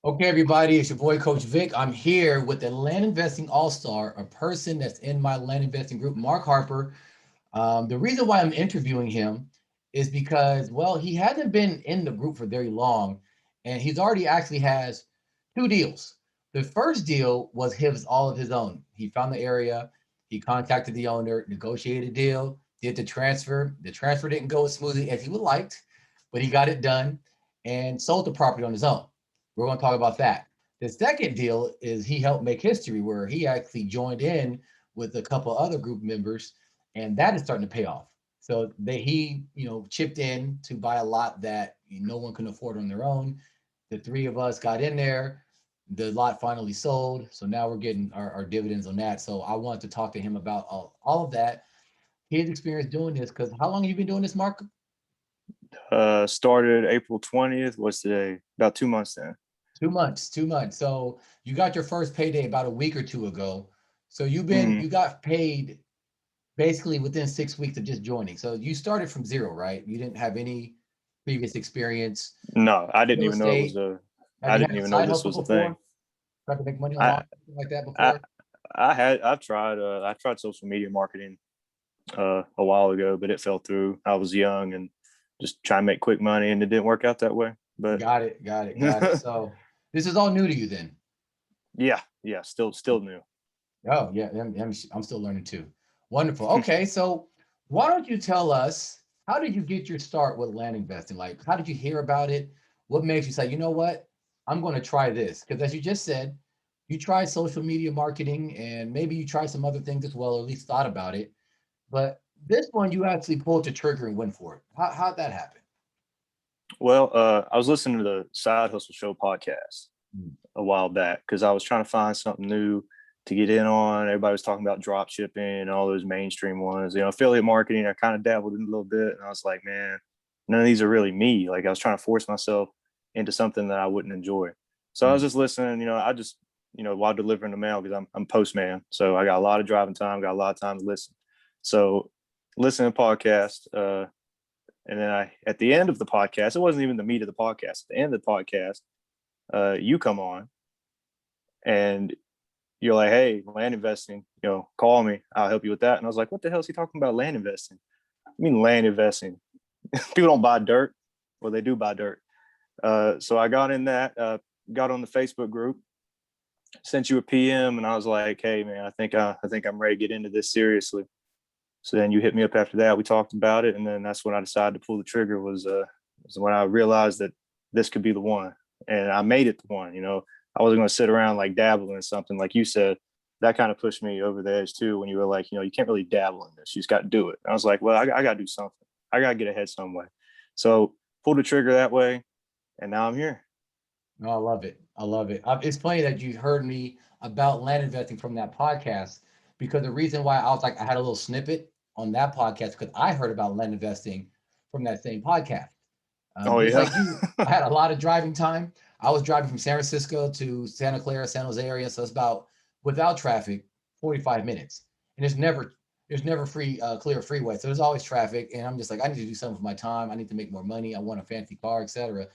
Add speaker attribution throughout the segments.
Speaker 1: Okay, everybody, it's your boy, Coach Vic. I'm here with the Land Investing All-Star, a person that's in my land investing group, Mark Harper. The reason why I'm interviewing him is because, well, he hasn't been in the group for very long, and he's already actually has two deals. The first deal was his all of his own. He found the area, he contacted the owner, negotiated a deal, did the transfer. The transfer didn't go as smoothly as he would liked, but he got it done and sold the property on his own. We're going to talk about that. The second deal is he helped make history where he actually joined in with a couple other group members, and that is starting to pay off. So he, chipped in to buy a lot that no one can afford on their own. The three of us got in there. The lot finally sold, so now we're getting our dividends on that. So I wanted to talk to him about all of that, his experience doing this. Because how long have you been doing this, Mark?
Speaker 2: Started April 20th. What's today? About 2 months then.
Speaker 1: 2 months, 2 months. So you got your first payday about a week or two ago. So
Speaker 2: Hmm.
Speaker 1: you got paid basically within 6 weeks of just joining. So you started from zero, right? You didn't have any previous experience.
Speaker 2: No, I didn't
Speaker 1: Real
Speaker 2: even know it was
Speaker 1: estate.
Speaker 2: a.
Speaker 1: Have
Speaker 2: I
Speaker 1: you
Speaker 2: didn't
Speaker 1: had a
Speaker 2: even know
Speaker 1: side
Speaker 2: this
Speaker 1: hustle
Speaker 2: was a thing.
Speaker 1: before? Tried to make money
Speaker 2: I
Speaker 1: online, something like that
Speaker 2: I
Speaker 1: before?
Speaker 2: I've tried. I tried social media marketing a while ago, but it fell through. I was young and just trying to make quick money, and it didn't work out that way. But
Speaker 1: Got it, got it, got it. So this is all new to you then.
Speaker 2: yeah, still new.
Speaker 1: Oh yeah, I'm still learning too. Wonderful. Okay, so why don't you tell us how did you get your start with land investing? Like, how did you hear about it? What makes you say, you know what, I'm going to try this? Because as you just said, you tried social media marketing and maybe you tried some other things as well, or at least thought about it. But this one, you actually pulled the trigger and went for it. How'd that happen?
Speaker 2: Well, I was listening to the Side Hustle Show podcast
Speaker 1: Mm.
Speaker 2: a while back because I was trying to find something new to get in on. Everybody was talking about drop shipping and all those mainstream ones. Affiliate marketing, I kind of dabbled in a little bit. And I was like, man, none of these are really me. Like I was trying to force myself into something that I wouldn't enjoy. So I was
Speaker 1: Mm.
Speaker 2: just listening, while delivering the mail, because I'm postman. So I got a lot of driving time, got a lot of time to listen. So listening to podcast, and then at the end of the podcast, it wasn't even the meat of the podcast. At the end of the podcast, you come on and you're like, hey, land investing, call me. I'll help you with that. And I was like, what the hell is he talking about land investing? I mean, land investing. People don't buy dirt. Well, they do buy dirt. So I got in that, got on the Facebook group, sent you a PM, and I was like, hey, man, I think I'm ready to get into this seriously. So then you hit me up after that. We talked about it, and then that's when I decided to pull the trigger. Was when I realized that this could be the one, and I made it the one. I wasn't going to sit around like dabbling in something like you said. That kind of pushed me over the edge too. When you were like, you can't really dabble in this. You just got to do it. And I was like, well, I got to do something. I got to get ahead some way. So pulled the trigger that way, and now I'm here.
Speaker 1: No, I love it. I love it. It's funny that you heard me about land investing from that podcast because the reason why I was like, I had a little snippet on that podcast because I heard about land investing from that same podcast.
Speaker 2: Oh
Speaker 1: Just
Speaker 2: yeah.
Speaker 1: like you, I had a lot of driving time. I was driving from San Francisco to Santa Clara, San Jose area, so it's about without traffic, 45 minutes, and there's never free clear freeway, so there's always traffic. And I'm just like, I need to do something for my time. I need to make more money. I want a fancy car, etc.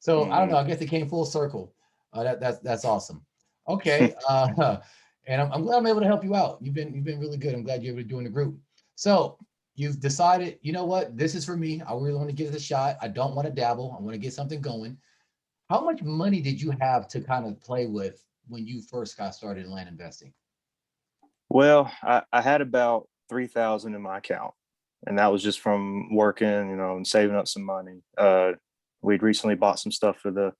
Speaker 1: So I don't know.
Speaker 2: Mm-hmm.
Speaker 1: I guess it came full circle. That's awesome. Okay, and I'm glad I'm able to help you out. You've been really good. I'm glad you're able to join the group. So you've decided, you know what, this is for me. I really want to give it a shot. I don't want to dabble. I want to get something going. How much money did you have to kind of play with when you first got started in land investing?
Speaker 2: Well, I had about 3,000 in my account, and that was just from working, and saving up some money. We'd recently bought some stuff for the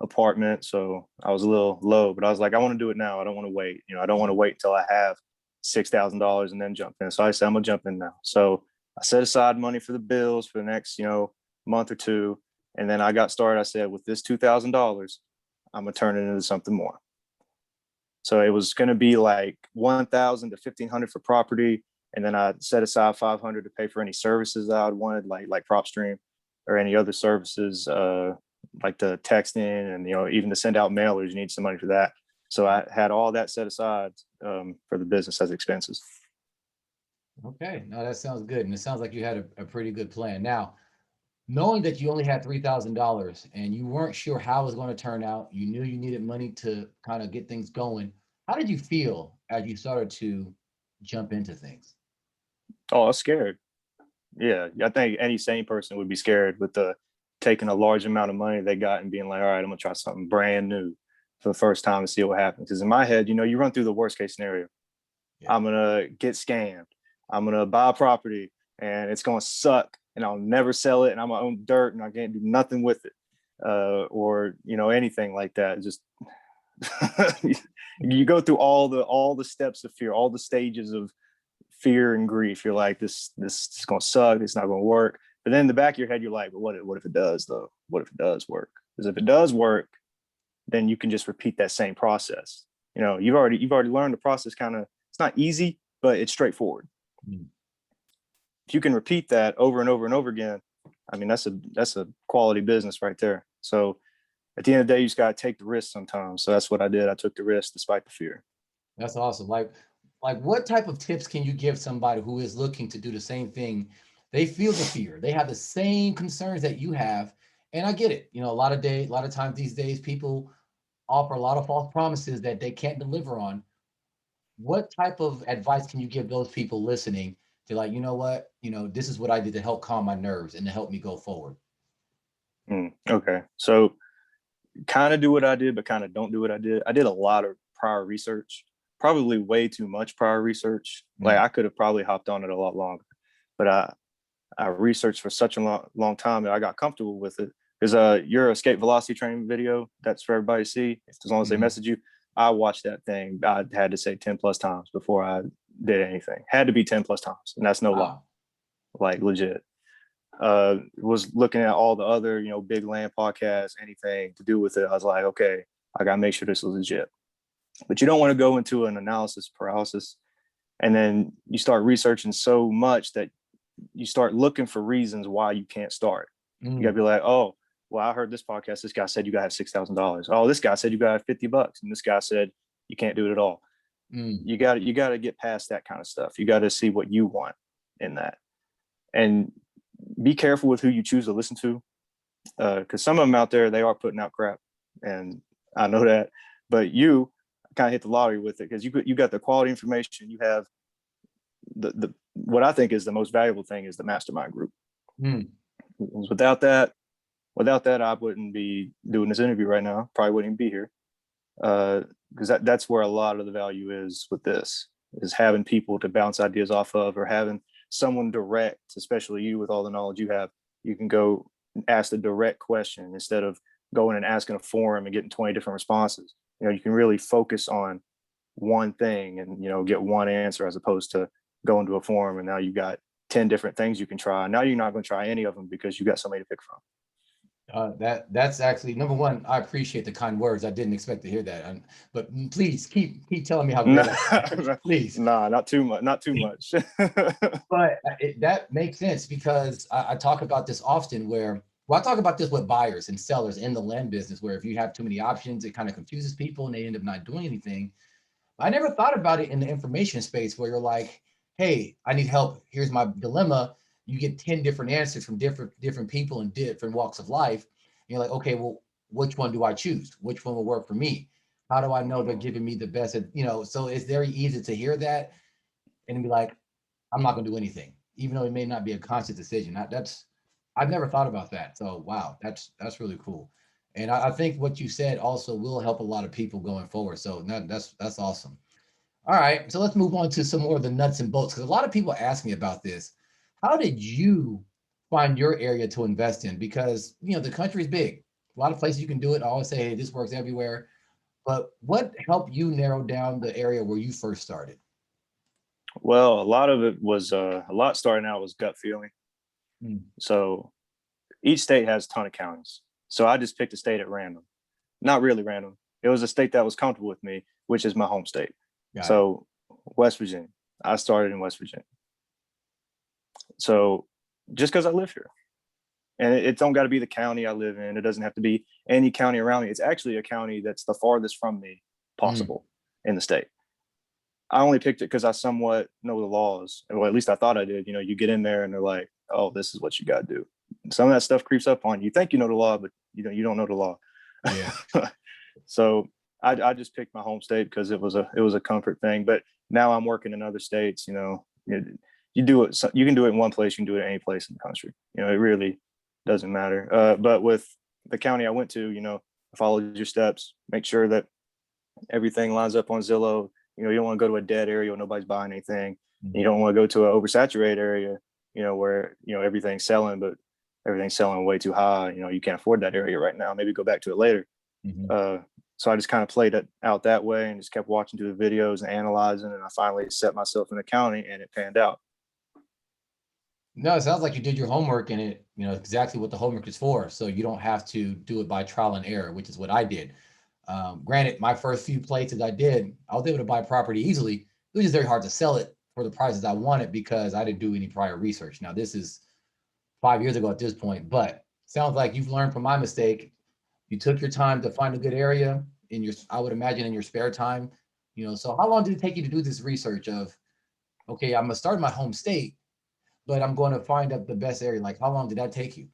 Speaker 2: apartment, so I was a little low, but I was like, I want to do it now. I don't want to wait. I don't want to wait until I have $6,000 and then jump in. So I said, I'm gonna jump in now. So I set aside money for the bills for the next, month or two, and then I got started. I said, with this $2,000, I'm gonna turn it into something more. So it was going to be like 1,000 to 1,500 for property, and then I set aside 500 to pay for any services that I wanted, like PropStream or any other services, like the texting and even to send out mailers. You need some money for that. So I had all that set aside for the business as expenses.
Speaker 1: Okay, no, that sounds good, and it sounds like you had a pretty good plan. Now, knowing that you only had $3,000 and you weren't sure how it was going to turn out, you knew you needed money to kind of get things going. How did you feel as you started to jump into things?
Speaker 2: Oh, I was scared. Yeah, I think any sane person would be scared with the taking a large amount of money they got and being like, all right, I'm gonna try something brand new for the first time and see what happens. Because in my head, you run through the worst case scenario.
Speaker 1: Yeah.
Speaker 2: I'm gonna get scammed. I'm gonna buy a property and it's gonna suck and I'll never sell it and I'm gonna own dirt and I can't do nothing with it. Or anything like that. Just you go through all the steps of fear, all the stages of fear and grief. You're like, this is gonna suck, it's not gonna work. But then in the back of your head, you're like, but what if it does though? What if it does work? Because if it does work, then you can just repeat that same process. You've already learned the process. Kind of, it's not easy, but it's straightforward.
Speaker 1: Mm.
Speaker 2: If you can repeat that over and over and over again, I mean, that's a quality business right there. So at the end of the day, you just got to take the risk sometimes. So that's what I did. I took the risk despite the fear.
Speaker 1: That's awesome. Like what type of tips can you give somebody who is looking to do the same thing? They feel the fear. They have the same concerns that you have. And I get it. A lot of times these days, people offer a lot of false promises that they can't deliver on. What type of advice can you give those people listening to, like, you know what, this is what I did to help calm my nerves and to help me go forward?
Speaker 2: Okay. So kind of do what I did, but kind of don't do what I did. I did a lot of prior research, probably way too much prior research. Like I could have probably hopped on it a lot longer, but I researched for such a long time that I got comfortable with it. Because your escape velocity training video, that's for everybody to see. As long as they message you, I watched that thing. I had to say 10 plus times before I did anything. Had to be 10 plus times, and that's no lie, like legit. Was looking at all the other, big land podcasts, anything to do with it. I was like, okay, I gotta make sure this is legit. But you don't want to go into an analysis paralysis, and then you start researching so much that you start looking for reasons why you can't start. You gotta be like, oh, well, I heard this podcast. This guy said you gotta have $6,000. Oh, this guy said you gotta have $50, and this guy said you can't do it at all. You gotta get past that kind of stuff. You gotta see what you want in that, and be careful with who you choose to listen to, because some of them out there, they are putting out crap, and I know that. But you kind of hit the lottery with it because you got the quality information. You have the what I think is the most valuable thing is the mastermind group. Without that, I wouldn't be doing this interview right now. Probably wouldn't even be here, because that's where a lot of the value is with this, is having people to bounce ideas off of, or having someone direct, especially you with all the knowledge you have. You can go ask the direct question instead of going and asking a forum and getting 20 different responses. You can really focus on one thing and get one answer, as opposed to going to a forum and now you got 10 different things you can try. Now you're not going to try any of them because you got somebody to pick from.
Speaker 1: That's actually, number one, I appreciate the kind words. I didn't expect to hear that. But please keep telling me how great I am. Please.
Speaker 2: Nah, not too much. Not too much.
Speaker 1: But that makes sense, because I talk about this often I talk about this with buyers and sellers in the land business, where if you have too many options, it kind of confuses people and they end up not doing anything. I never thought about it in the information space, where you're like, hey, I need help. Here's my dilemma. You get 10 different answers from different people in different walks of life. And you're like, okay, well, which one do I choose? Which one will work for me? How do I know they're giving me the best? So it's very easy to hear that and be like, I'm not going to do anything, even though it may not be a conscious decision. I've never thought about that. So wow, that's really cool. And I think what you said also will help a lot of people going forward. So that's awesome. All right, so let's move on to some more of the nuts and bolts, because a lot of people ask me about this. How did you find your area to invest in? Because the country is big, a lot of places you can do it. I always say, hey, this works everywhere. But what helped you narrow down the area where you first started?
Speaker 2: Well, a lot of it was a lot starting out was gut feeling. So each state has a ton of counties. So I just picked a state at random. Not really random. It was a state that was comfortable with me, which is my home state. So West Virginia. I started in West Virginia. So just because I live here. And it don't got to be the county I live in. It doesn't have to be any county around me. It's actually a county that's the farthest from me possible in the state. I only picked it because I somewhat know the laws. Well, at least I thought I did. You get in there and they're like, oh, this is what you got to do. some of that stuff creeps up on you. You think you know the law, but you don't know the law.
Speaker 1: Yeah.
Speaker 2: So I just picked my home state because it was a comfort thing. But now I'm working in other states. You do it. You can do it in one place. You can do it any place in the country. It really doesn't matter. But with the county I went to, I followed your steps. Make sure that everything lines up on Zillow. You don't want to go to a dead area where nobody's buying anything. You don't want to go to an oversaturated area, where everything's selling, but everything's selling way too high. You can't afford that area right now. Maybe go back to it later. So I just kind of played it out that way and just kept watching through the videos and analyzing. And I finally set myself in the county, and it panned out.
Speaker 1: No, it sounds like you did your homework, and it, exactly what the homework is for. So you don't have to do it by trial and error, which is what I did. Granted, my first few places I was able to buy property easily. It was just very hard to sell it for the prices I wanted because I didn't do any prior research. Now, this is 5 years ago at this point, but sounds like you've learned from my mistake. You took your time to find a good area I would imagine in your spare time. So how long did it take you to do this research of, okay, I'm gonna start in my home state, but I'm going to find up the best area? Like, how long did that take you?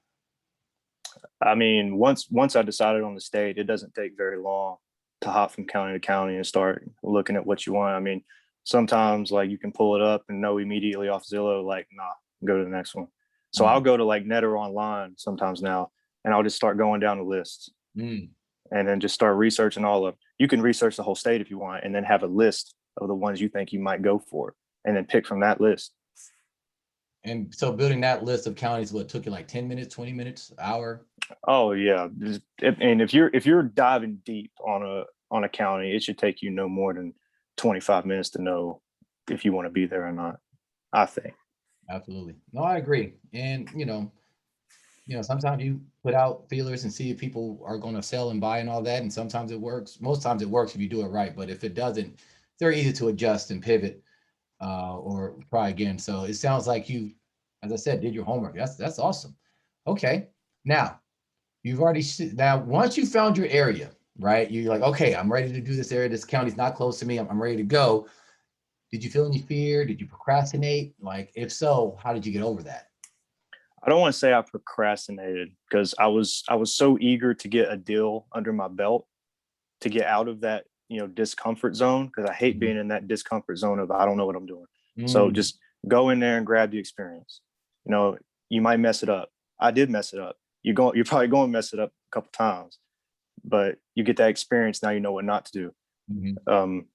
Speaker 2: I mean, once I decided on the state, it doesn't take very long to hop from county to county and start looking at what you want. I mean, sometimes like you can pull it up and know immediately off Zillow, like, nah, go to the next one. So I'll go to like Net or online sometimes now, and I'll just start going down the lists and then just start researching all of them. You can research the whole state if you want, and then have a list of the ones you think you might go for, and then pick from that list.
Speaker 1: And so building that list of counties, what took you like 10 minutes, 20 minutes, hour?
Speaker 2: Oh yeah. And if you're diving deep on a county, it should take you no more than 25 minutes to know if you want to be there or not, I think.
Speaker 1: Absolutely. No, I agree. And sometimes you put out feelers and see if people are going to sell and buy and all that. And sometimes it works. Most times it works if you do it right. But if it doesn't, it's very easy to adjust and pivot or try again. So it sounds like you, as I said, did your homework. That's awesome. Okay. Now, once you found your area, right? You're like, okay, I'm ready to do this area. This county's not close to me. I'm ready to go. Did you feel any fear? Did you procrastinate? Like, if so, how did you get over that?
Speaker 2: I don't want to say I procrastinated because I was so eager to get a deal under my belt to get out of that, discomfort zone, because I hate being in that discomfort zone of I don't know what I'm doing. So just go in there and grab the experience. You might mess it up. I did mess it up. You're probably going to mess it up a couple times, but you get that experience. Now you know what not to do.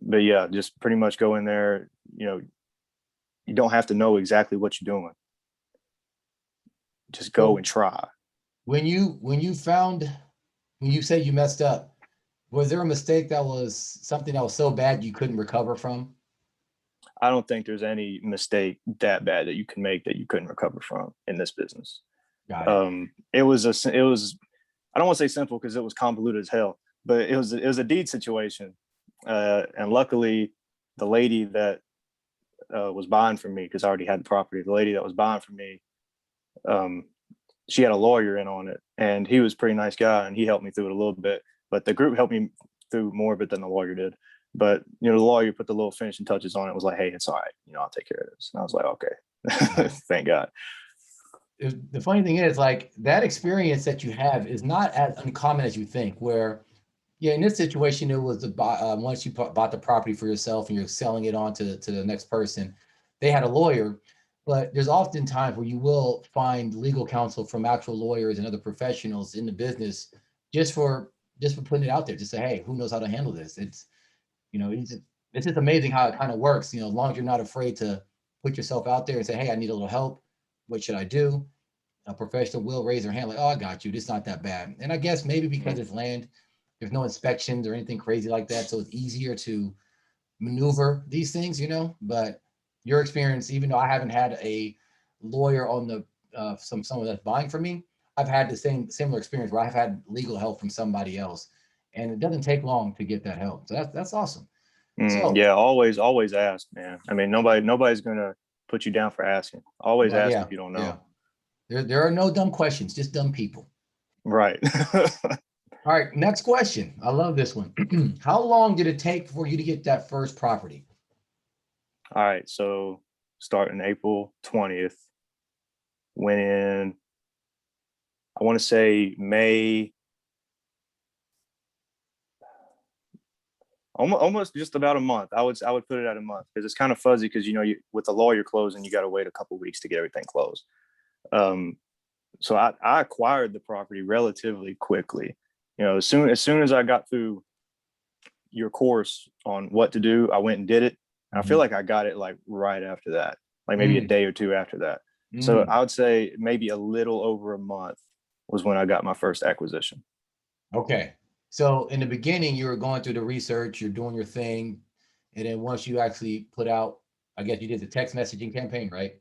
Speaker 2: But yeah, just pretty much go in there. You don't have to know exactly what you're doing. Just go and try.
Speaker 1: When you said you messed up, was there a mistake that was something that was so bad you couldn't recover from?
Speaker 2: I don't think there's any mistake that bad that you can make that you couldn't recover from in this business.
Speaker 1: Got it.
Speaker 2: It was I don't want to say simple because it was convoluted as hell, but it was a deed situation. And luckily the lady that was buying from me, because I already had the property, the lady that was buying from me, she had a lawyer in on it, and he was a pretty nice guy, and he helped me through it a little bit, but the group helped me through more of it than the lawyer did. But the lawyer put the little finishing touches on it, was like, hey, it's all right, I'll take care of this. And I was like, okay. Thank God.
Speaker 1: The funny thing is, like, that experience that you have is not as uncommon as you think, where in this situation, it was once you bought the property for yourself and you're selling it on to the next person, they had a lawyer. But there's often times where you will find legal counsel from actual lawyers and other professionals in the business just for putting it out there, just say, hey, who knows how to handle this? It's just amazing how it kind of works. As long as you're not afraid to put yourself out there and say, hey, I need a little help. What should I do? A professional will raise their hand like, oh, I got you. It's not that bad. And I guess maybe because it's land, there's no inspections or anything crazy like that. So it's easier to maneuver these things, but your experience, even though I haven't had a lawyer on the someone that's buying from me, I've had the similar experience where I've had legal help from somebody else, and it doesn't take long to get that help. So that's awesome. So
Speaker 2: yeah, always ask, man. I mean, nobody's gonna put you down for asking. Always ask if you don't know.
Speaker 1: Yeah. There are no dumb questions, just dumb people.
Speaker 2: Right.
Speaker 1: All right, next question. I love this one. How long did it take for you to get that first property?
Speaker 2: All right, so starting April 20th, went in I want to say May, almost just about a month. I would put it at a month because it's kind of fuzzy because, with the lawyer closing, you got to wait a couple of weeks to get everything closed. So I acquired the property relatively quickly. As soon as I got through your course on what to do, I went and did it. And I feel like I got it like right after that, like maybe a day or two after that. So I would say maybe a little over a month was when I got my first acquisition.
Speaker 1: Okay. So in the beginning, you were going through the research, you're doing your thing. And then once you actually put out, I guess you did the text messaging campaign, right?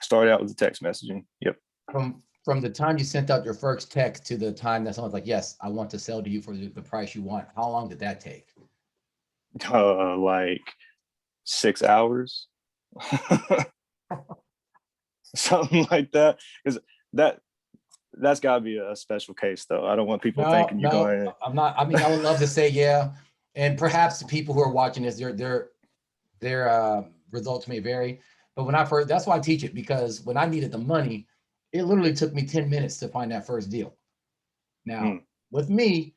Speaker 2: Started out with the text messaging. Yep.
Speaker 1: From the time you sent out your first text to the time that someone's like, yes, I want to sell to you for the price you want, how long did that take?
Speaker 2: Like 6 hours. Something like that. Because that's got to be a special case, though. I don't want people thinking you're going.
Speaker 1: I'm not. I mean, I would love to say yeah, and perhaps the people who are watching this, their results may vary. But when I first, that's why I teach it, because when I needed the money, it literally took me 10 minutes to find that first deal. Now, with me,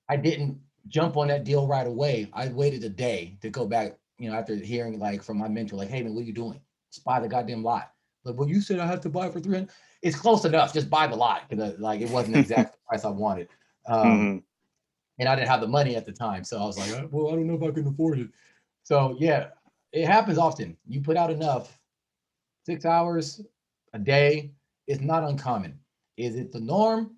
Speaker 1: I didn't jump on that deal right away. I waited a day to go back, after hearing like from my mentor, like, hey man, what are you doing? Just buy the goddamn lot. Like, well, you said I have to buy for 300. It's close enough. Just buy the lot. Like it wasn't exactly the price I wanted. And I didn't have the money at the time. So I was like, well, I don't know if I can afford it. So yeah, it happens often. You put out enough, 6 hours a day is not uncommon. Is it the norm?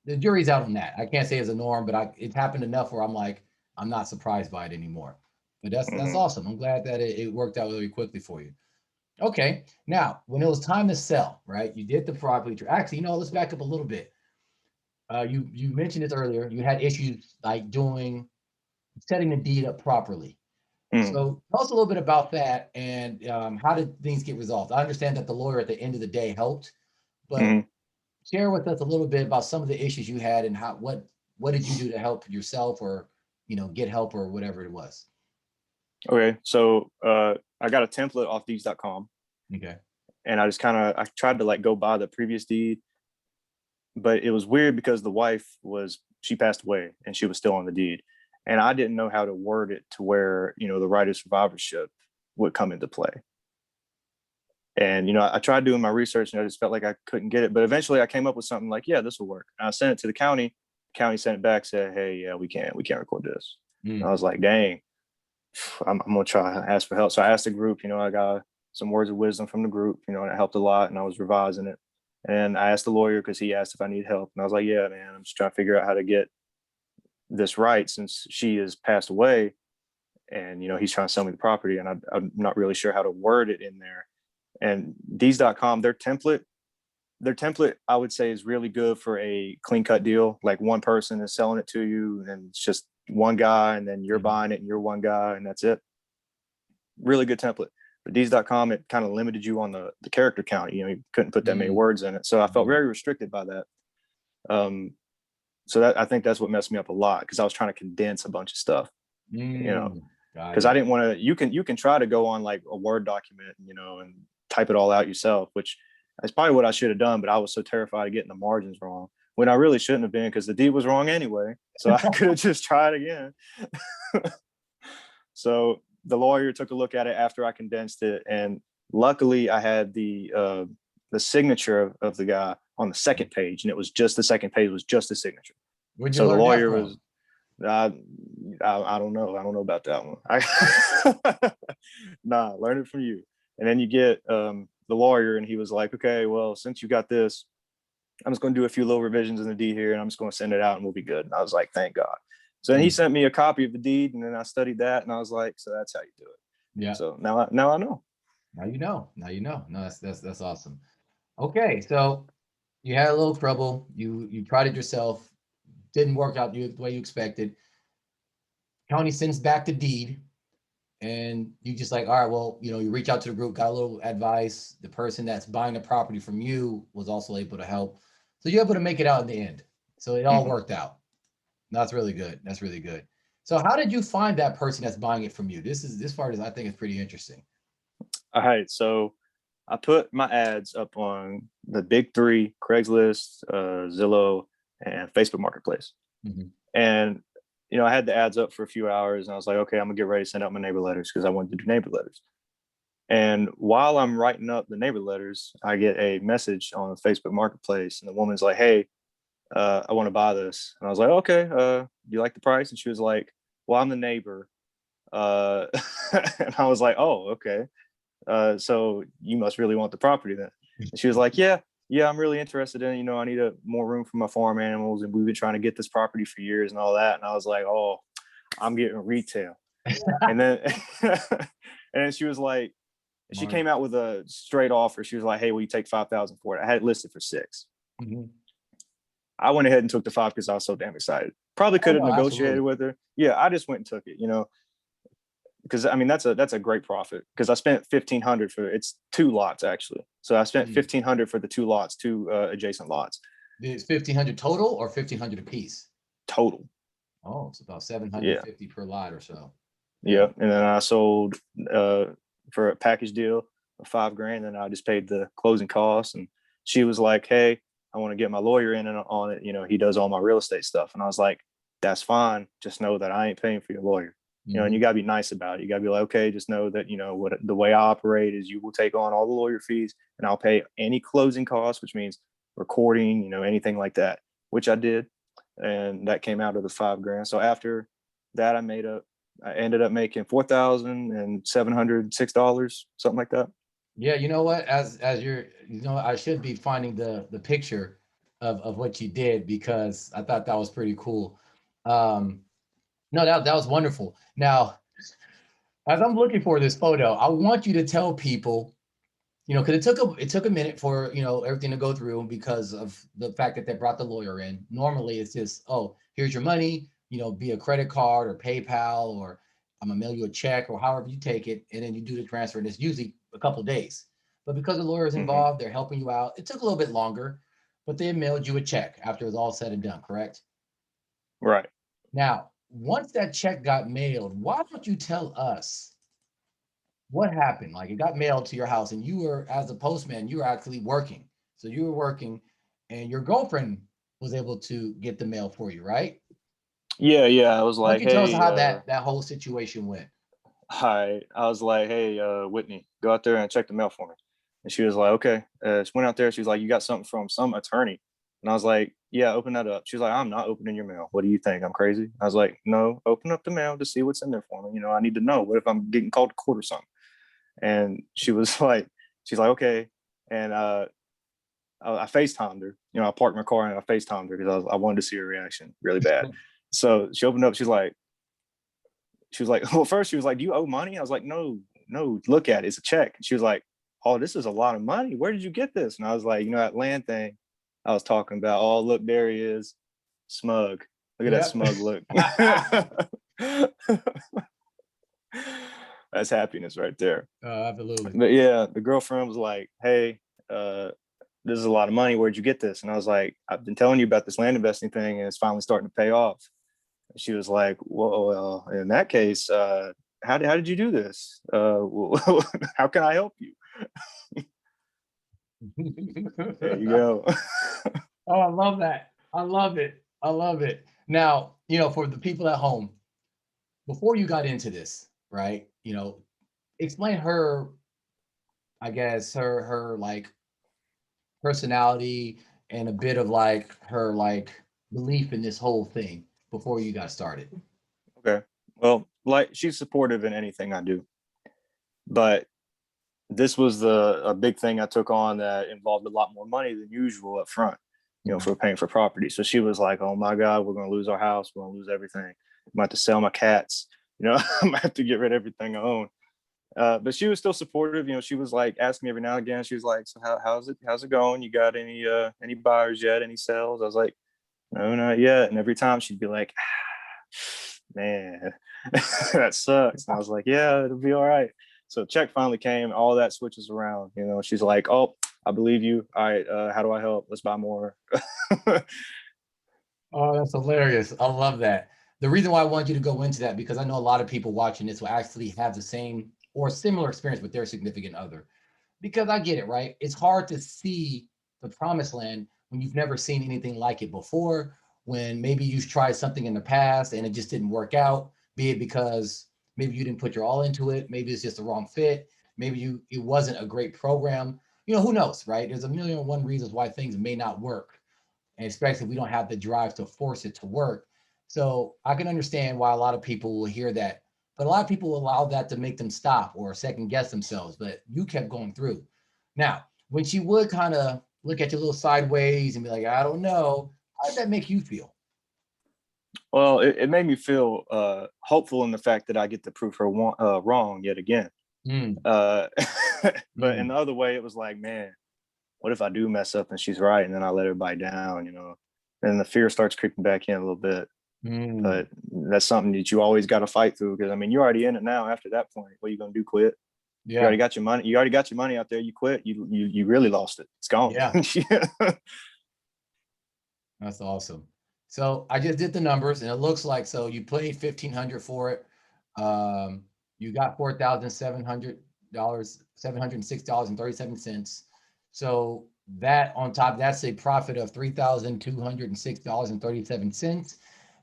Speaker 1: The jury's out on that. I can't say it's a norm, but it's happened enough where I'm like, I'm not surprised by it anymore. But that's awesome. I'm glad that it worked out really quickly for you. Okay. Now, when it was time to sell, right? You did the property. Actually, let's back up a little bit. You mentioned this earlier. You had issues like setting the deed up properly. So tell us a little bit about that and how did things get resolved? I understand that the lawyer at the end of the day helped, but share with us a little bit about some of the issues you had and what did you do to help yourself or get help or whatever it was.
Speaker 2: Okay, so I got a template off deeds.com.
Speaker 1: Okay.
Speaker 2: And I tried to like go buy the previous deed, but it was weird because the wife she passed away and she was still on the deed. And I didn't know how to word it to where, the right of survivorship would come into play. And, I tried doing my research and I just felt like I couldn't get it. But eventually I came up with something like, yeah, this will work. And I sent it to the county. The county sent it back, said, hey, yeah, we can't record this. And I was like, dang, I'm going to try and ask for help. So I asked the group, I got some words of wisdom from the group, and it helped a lot. And I was revising it. And I asked the lawyer because he asked if I need help. And I was like, yeah, man, I'm just trying to figure out how to get this right since she has passed away. And, he's trying to sell me the property. And I'm not really sure how to word it in there. And Deeds.com, their template, I would say is really good for a clean cut deal. Like one person is selling it to you and it's just one guy and then you're buying it and you're one guy and that's it. Really good template. But Deeds.com, it kind of limited you on the character count. You couldn't put that many words in it. So I felt very restricted by that. So I think that's what messed me up a lot because I was trying to condense a bunch of stuff, because I didn't want to, you can try to go on like a Word document, and type it all out yourself, which is probably what I should have done. But I was so terrified of getting the margins wrong when I really shouldn't have been because the deed was wrong anyway. So I could have just tried again. So the lawyer took a look at it after I condensed it. And luckily I had the signature of the guy on the second page. And it was just the second page was just the signature. So the lawyer was, I don't know. I don't know about that one. Nah, learn it from you. And then you get the lawyer and he was like, okay, well, since you got this, I'm just going to do a few little revisions in the deed here and I'm just going to send it out and we'll be good. And I was like, thank God. So then he sent me a copy of the deed and then I studied that and I was like, so that's how you do it. Yeah. So now I know.
Speaker 1: Now you know. No, that's awesome. Okay. So you had a little trouble. You tried it yourself. Didn't work out the way you expected. County sends back the deed. And you just like, all right, well, you reach out to the group, got a little advice. The person that's buying the property from you was also able to help. So you're able to make it out in the end. So it all worked out. That's really good. That's really good. So how did you find that person that's buying it from you? This part is, I think, is pretty interesting.
Speaker 2: All right. So I put my ads up on the big three: Craigslist, Zillow, and Facebook Marketplace.
Speaker 1: Mm-hmm.
Speaker 2: And I had the ads up for a few hours, and I was like, okay, I'm gonna get ready to send out my neighbor letters because I wanted to do neighbor letters. And while I'm writing up the neighbor letters, I get a message on the Facebook Marketplace, and the woman's like, "Hey, I want to buy this." And I was like, "Okay, do you like the price?" And she was like, "Well, I'm the neighbor." And I was like, "Oh, okay. So you must really want the property then." And she was like, "Yeah, I'm really interested in it. I need more room for my farm animals, and we've been trying to get this property for years and all that." And I was like, "Oh, I'm getting retail." And then, and then she was like, she came out with a straight offer. She was like, "Hey, will you take 5,000 for it?" I had it listed for 6.
Speaker 1: Mm-hmm.
Speaker 2: I went ahead and took the 5 because I was so damn excited. Probably could have negotiated with her. Yeah, I just went and took it, because I mean that's a great profit because I spent 1,500 for it's 2 lots actually. So I spent 1,500 for the 2 lots, 2 adjacent lots.
Speaker 1: It's 1,500 total or 1,500 a piece?
Speaker 2: Total.
Speaker 1: Oh, it's about 750 per lot or so.
Speaker 2: Yeah, and then I sold for a package deal of $5,000, and I just paid the closing costs. And she was like, "Hey, I want to get my lawyer in on it. He does all my real estate stuff." And I was like, "That's fine. Just know that I ain't paying for your lawyer." And you got to be nice about it. You got to be like, "Okay, just know that, what the way I operate is you will take on all the lawyer fees and I'll pay any closing costs, which means recording, anything like that," which I did. And that came out of the $5,000. So after that, I ended up making $4,706, something like that.
Speaker 1: Yeah, you know what? As you're, I should be finding the picture of what you did because I thought that was pretty cool. No, that was wonderful. Now, as I'm looking for this photo, I want you to tell people, because it took a minute for everything to go through because of the fact that they brought the lawyer in. Normally, it's just, oh, here's your money, via credit card or PayPal, or I'm gonna mail you a check or however you take it, and then you do the transfer, and it's usually a couple of days. But because the lawyer is involved, they're helping you out. It took a little bit longer, but they mailed you a check after it was all said and done, correct?
Speaker 2: Right.
Speaker 1: Now, once that check got mailed, why don't you tell us what happened? Like it got mailed to your house, and you were, as a postman, you were actually working. So you were working, and your girlfriend was able to get the mail for you, right?
Speaker 2: Yeah. I was
Speaker 1: Why don't
Speaker 2: like,
Speaker 1: you tell us
Speaker 2: "Hey,
Speaker 1: how that whole situation went?
Speaker 2: hi." I was like, "Hey, Whitney, go out there and check the mail for me." And she was like, "Okay." She went out there. She was like, "You got something from some attorney?" And I was like, "Yeah, open that up." She was like, "I'm not opening your mail. What do you think? I'm crazy?" I was like, "No, open up the mail to see what's in there for me. I need to know. What if I'm getting called to court or something?" And she was like, she's like, "Okay." And I FaceTimed her. I parked my car and I FaceTimed her because I wanted to see her reaction really bad. So she opened up. She was like, well, first she was like, "Do you owe money?" I was like, "No, look at it. It's a check." And she was like, "Oh, this is a lot of money. Where did you get this?" And I was like, that land thing I was talking about. Oh, look, there he is. Smug. Look at that smug look. That's happiness right there.
Speaker 1: Absolutely.
Speaker 2: But yeah, the girlfriend was like, "Hey, this is a lot of money. Where'd you get this?" And I was like, "I've been telling you about this land investing thing, and it's finally starting to pay off." And she was like, "Well, in that case, how did you do this? How can I help you?" There you go.
Speaker 1: Oh, I love that. I love it. I love it. Now, for the people at home, before you got into this, right? Explain her, I guess, her like personality and a bit of like her like belief in this whole thing before you got started.
Speaker 2: Okay. Well, like she's supportive in anything I do, but this was a big thing I took on that involved a lot more money than usual up front, for paying for property. So she was like, "Oh my God, we're going to lose our house. We're going to lose everything. I'm going to have to sell my cats. I'm going to have to get rid of everything I own." But she was still supportive. She was like asking me every now and again. She was like, "So how's it going? You got any buyers yet? Any sales?" I was like, "No, not yet." And every time she'd be like, "Man, that sucks." And I was like, "Yeah, it'll be all right." So check finally came. All that switches around. She's like, "Oh, I believe you. All right, how do I help? Let's buy more."
Speaker 1: Oh, that's hilarious. I love that. The reason why I want you to go into that, because I know a lot of people watching this will actually have the same or similar experience with their significant other. because I get it, right? It's hard to see the promised land when you've never seen anything like it before, when maybe you've tried something in the past and it just didn't work out, be it because maybe you didn't put your all into it, maybe it's just the wrong fit, maybe it wasn't a great program. Who knows, right? There's a million and one reasons why things may not work, and especially if we don't have the drive to force it to work. So I can understand why a lot of people will hear that, but a lot of people will allow that to make them stop or second guess themselves. But you kept going through. Now, when she would kind of look at you a little sideways and be like, I don't know, how did that make you feel?
Speaker 2: Well, it made me feel hopeful in the fact that I get to prove her wrong yet again.
Speaker 1: Mm,
Speaker 2: Uh, but in
Speaker 1: mm,
Speaker 2: the other way, it was like, man, what if I do mess up and she's right, and then I let everybody down, and the fear starts creeping back in a little bit.
Speaker 1: mm.
Speaker 2: But that's something that you always got to fight through, because I mean, you're already in it now. After that point, what are you gonna do? Quit? You already
Speaker 1: Yeah,
Speaker 2: got your money. You already got your money out there. You quit. You really lost it. It's gone.
Speaker 1: yeah, that's awesome. So I just did the numbers, and it looks like so you paid 1,500 for it. Um, you got $4,700, $706.37. So that on top, that's a profit of $3,206.37.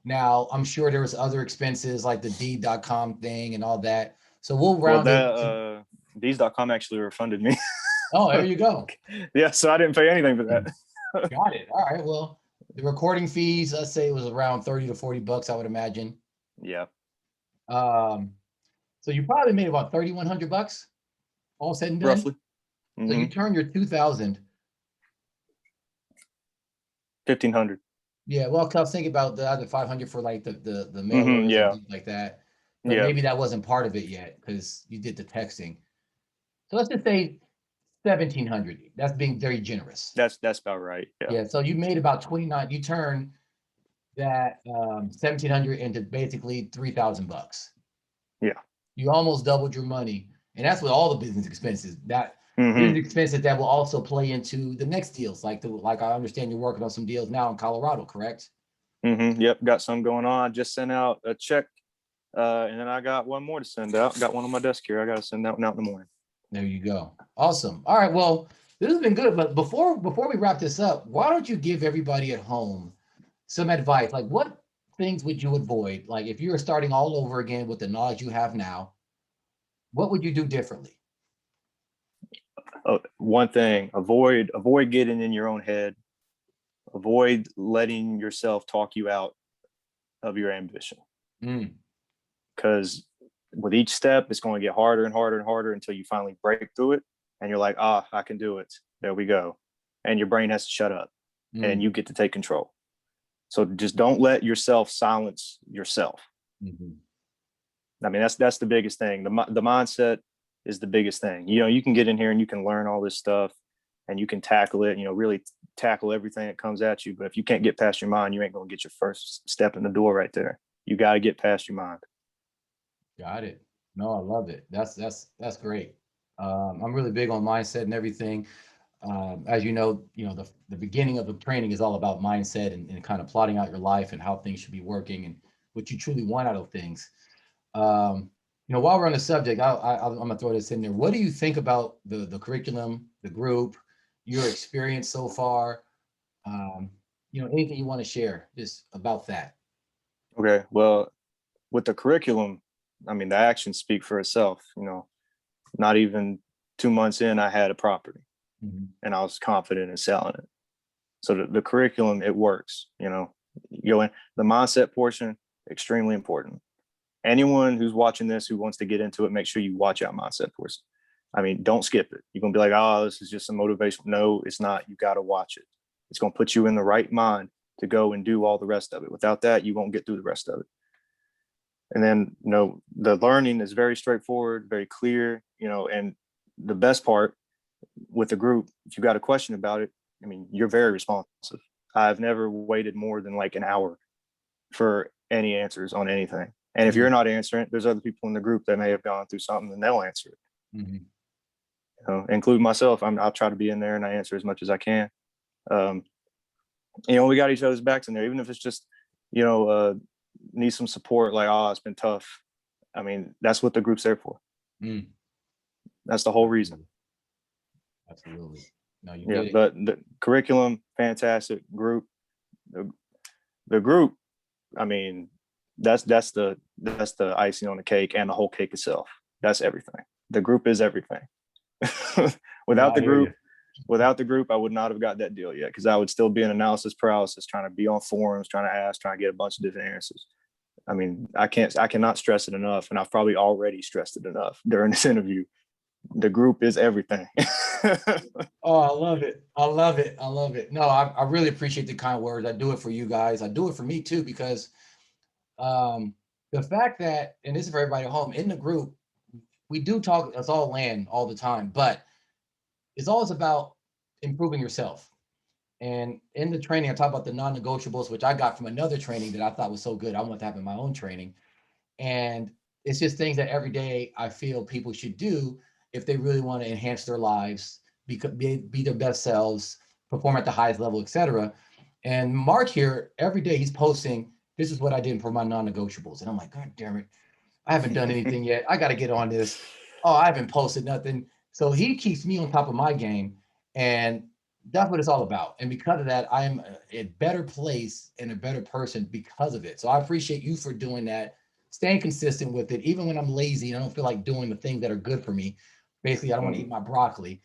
Speaker 1: Now I'm sure there was other expenses like the D.com thing and all that. So we'll
Speaker 2: Well,
Speaker 1: round it
Speaker 2: that
Speaker 1: to,
Speaker 2: these.com actually refunded me.
Speaker 1: oh, there you go.
Speaker 2: Yeah, so I didn't pay anything for that.
Speaker 1: Got it. All right. Well, the recording fees, let's say it was around 30 to 40 bucks, I would imagine.
Speaker 2: Yeah,
Speaker 1: Um, so you probably made about 3,100 bucks, all said and done.
Speaker 2: roughly.
Speaker 1: So you
Speaker 2: Mm-hmm.
Speaker 1: turn your 2,000.
Speaker 2: 1,500.
Speaker 1: Yeah, well, cause I was thinking about the other 500 for like the
Speaker 2: Mm-hmm.
Speaker 1: mailers and
Speaker 2: Yeah,
Speaker 1: things like that, but
Speaker 2: yeah.
Speaker 1: maybe that wasn't part of it yet because you did the texting. So let's just say 1,700. That's being very generous.
Speaker 2: That's about right. Yeah,
Speaker 1: Yeah, so you made about 29. You turned that 1,700 into basically 3,000 bucks.
Speaker 2: yeah.
Speaker 1: You almost doubled your money, and that's with all the business expenses. That
Speaker 2: Mm-hmm.
Speaker 1: there's expenses that will also play into the next deals, like I understand you're working on some deals now in Colorado, correct?
Speaker 2: Mm-hmm. Yep, got some going on. I just sent out a check, and then I got one more to send out. Got one on my desk here. I got to send that one out in the morning.
Speaker 1: There you go. Awesome. All right. Well, this has been good. But before we wrap this up, why don't you give everybody at home some advice? Like, what things would you avoid? Like, if you were starting all over again with the knowledge you have now, what would you do differently?
Speaker 2: One thing: avoid getting in your own head. Avoid letting yourself talk you out of your ambition,
Speaker 1: Mm,
Speaker 2: because with each step, it's going to get harder and harder and harder until you finally break through it, and you're like, I can do it. There we go, and your brain has to shut up, and
Speaker 1: mm,
Speaker 2: you get to take control. So just don't let yourself silence yourself.
Speaker 1: mhm.
Speaker 2: I mean, that's the biggest thing. The mindset is the biggest thing. You can get in here and you can learn all this stuff, and you can tackle it. Really tackle everything that comes at you. But if you can't get past your mind, you ain't gonna get your first step in the door right there. You got to get past your mind.
Speaker 1: Got it. No, I love it. That's great. I'm really big on mindset and everything. As the beginning of the training is all about mindset and kind of plotting out your life and how things should be working and what you truly want out of things. While we're on the subject, I'm gonna throw this in there. What do you think about the curriculum, the group, your experience so far? Anything you want to share just about that?
Speaker 2: Okay. Well, with the curriculum, I mean, the actions speak for itself. Not even 2 months in, I had a property,
Speaker 1: Mhm.
Speaker 2: and I was confident in selling it. So the curriculum, it works. You go in the mindset portion, extremely important. Anyone who's watching this who wants to get into it, make sure you watch out mindset portion. I mean, don't skip it. You're gonna be like, oh, this is just some motivation. No, it's not. You got to watch it. It's gonna put you in the right mind to go and do all the rest of it. Without that, you won't get through the rest of it. And then, the learning is very straightforward, very clear. And the best part with the group, if you got a question about it, I mean, you're very responsive. I've never waited more than like an hour for any answers on anything. And if you're
Speaker 1: Mhm.
Speaker 2: not answering it, there's other people in the group that may have gone through something and they'll answer it.
Speaker 1: Mhm.
Speaker 2: Include myself. I'll try to be in there and I answer as much as I can. Um, we got each other's backs in there, even if it's just, need some support. Like, it's been tough. I mean, that's what the group's there for.
Speaker 1: Mm.
Speaker 2: That's the whole reason.
Speaker 1: Absolutely. No, you
Speaker 2: Yeah,
Speaker 1: get it.
Speaker 2: but the curriculum, fantastic. Group, the group, I mean, that's the icing on the cake, and the whole cake itself. That's everything. The group is everything.
Speaker 1: No,
Speaker 2: without
Speaker 1: I
Speaker 2: the
Speaker 1: hear you.
Speaker 2: group, without the group, I would not have got that deal yet, because I would still be in analysis paralysis, trying to be on forums, trying to ask, trying to get a bunch of different answers. I mean, I cannot stress it enough, and I've probably already stressed it enough during this interview. The group is everything.
Speaker 1: Oh, I love it. I love it. I love it. No, I really appreciate the kind words. I do it for you guys. I do it for me too, because um, the fact that, and this is for everybody at home, in the group, we do talk, it's all land all the time, but it's always about improving yourself. And in the training, I talk about the non-negotiables, which I got from another training that I thought was so good. I want to have in my own training. And it's just things that every day I feel people should do if they really want to enhance their lives, be their best selves, perform at the highest level, etc. And Mark here, every day he's posting, this is what I did for my non-negotiables. And I'm like, God damn it, I haven't done anything yet. I got to get on this. Oh, I haven't posted nothing. So he keeps me on top of my game. And that's what it's all about. And because of that, I'm a better place and a better person because of it. So I appreciate you for doing that, staying consistent with it, even when I'm lazy and I don't feel like doing the things that are good for me. Basically, I don't want to eat my broccoli.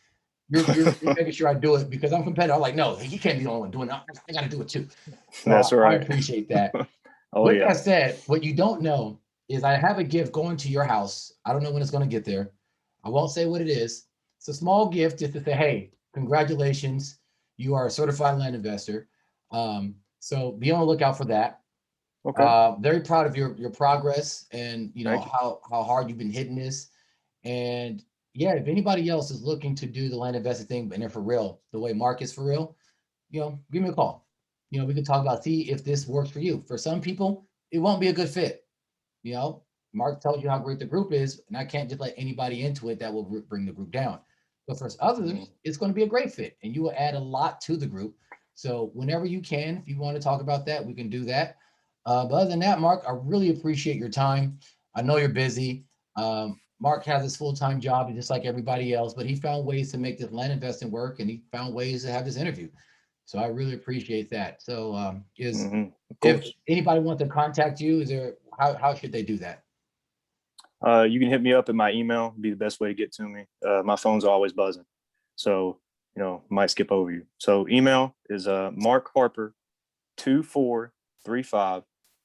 Speaker 1: You're making sure I do it because I'm competitive. I'm like, no, he can't be the only one doing it. I got to do it too. So
Speaker 2: That's
Speaker 1: I
Speaker 2: right.
Speaker 1: appreciate that.
Speaker 2: Oh
Speaker 1: With
Speaker 2: yeah.
Speaker 1: that said, what you don't know is I have a gift going to your house. I don't know when it's going to get there. I won't say what it is. It's a small gift just to say, hey, congratulations. You are a certified land investor. So be on the lookout for that.
Speaker 2: Okay.
Speaker 1: Very proud of your progress and
Speaker 2: Thank you.
Speaker 1: how hard you've been hitting this. And yeah, if anybody else is looking to do the land investing thing and they're for real, the way Mark is for real, give me a call. We can talk about see if this works for you. For some people, it won't be a good fit. You know, Mark tells you how great the group is, and I can't just let anybody into it that will bring the group down. But for others, it's going to be a great fit, and you will add a lot to the group. So whenever you can, if you want to talk about that, we can do that. But other than that, Mark, I really appreciate your time. I know you're busy. Mark has his full-time job, just like everybody else, but he found ways to make this land investing work, and he found ways to have this interview. So I really appreciate that. So is
Speaker 2: Of
Speaker 1: if
Speaker 2: course.
Speaker 1: anybody wants to contact you, is there how should they do that?
Speaker 2: You can hit me up at my email. Be the best way to get to me. My phone's always buzzing, so might skip over you. So email is Mark Harper 2435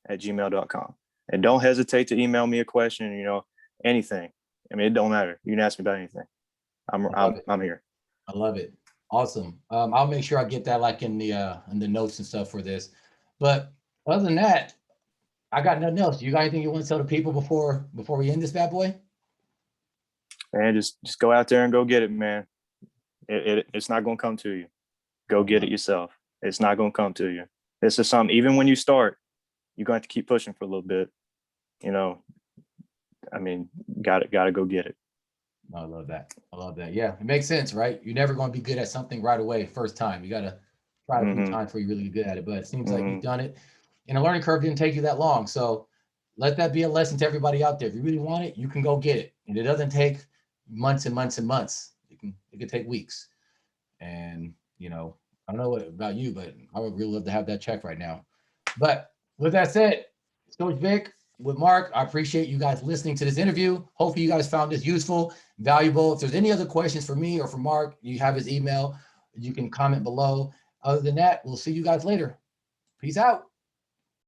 Speaker 2: at gmail.com. And don't hesitate to email me a question. Anything. I mean, it don't matter. You can ask me about anything.
Speaker 1: I love it.
Speaker 2: I'm here.
Speaker 1: I love it. Awesome. I'll make sure I get that like in the notes and stuff for this. But other than that, I got nothing else. You got anything you want to tell the people before we end this bad boy?
Speaker 2: And just go out there and go get it, man. It's not going to come to you. Go get it yourself. It's not going to come to you. This is something, even when you start, you're going to have to keep pushing for a little bit. I mean, gotta go get it.
Speaker 1: I love that. I love that. Yeah, it makes sense, right? You're never going to be good at something right away, first time. You got to try it a few times before you're really good at it. But it seems like you've done it. And the learning curve didn't take you that long. So let that be a lesson to everybody out there. If you really want it, you can go get it. And it doesn't take months and months and months. It can take weeks. And, I don't know what about you, but I would really love to have that check right now. But with that said, Coach Vic, with Mark, I appreciate you guys listening to this interview. Hopefully you guys found this useful, valuable. If there's any other questions for me or for Mark, you have his email. You can comment below. Other than that, we'll see you guys later. Peace out.